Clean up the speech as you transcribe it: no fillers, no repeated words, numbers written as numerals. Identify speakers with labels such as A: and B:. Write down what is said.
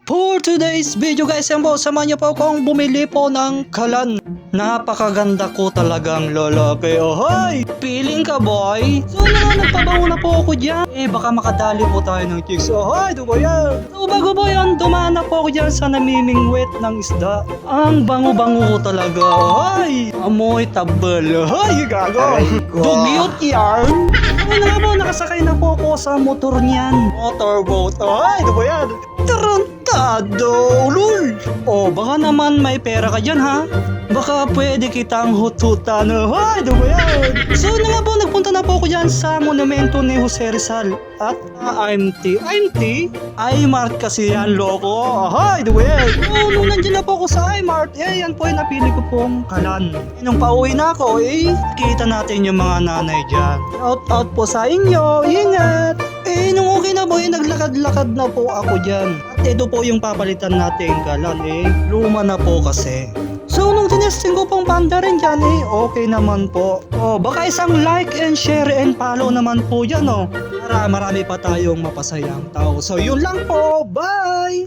A: For today's video guys, yan po, samahan niyo po akong bumili po ng kalan. Napakaganda ko talagang lalaki. Ohoy! Feeling ka boy? So nagpabango na po ako dyan. Baka makadali po tayo ng chicks. Ohoy, di ba yan? So bago po yan, dumaan na po ako dyan sa namimingwit ng isda. Ang bango-bango ko talaga. Ohoy! Amoy tabel. Ohoy, gago! Dugyot yarn! Ay na po, nakasakay na po ako sa motor niyan. Motorboat. Ohoy, di ba yan? Tarantado, lul! O, baka naman may pera ka dyan, ha? Baka pwede kitang hututan. Hoy, di ba yan? So, nga po, nagpunta na po ako dyan sa monumento ni Jose Rizal at IMT. IMT? iMart kasi yan, loko. Hoy, di ba yan? So, nung nandiyan na po ako sa iMart, yan po yung napili ko pong kalan. Nung pauwi na ako, kita natin yung mga nanay dyan. Out po sa inyo. Ingat! Nung okay na po, naglakad-lakad na po ako dyan. At ito po yung papalitan natin kalan, luma na po kasi. So, nung tinesting ko pong panda rin dyan, okay naman po. Baka isang like and share and follow naman po dyan, para marami pa tayong mapasayang tao. So, yun lang po. Bye!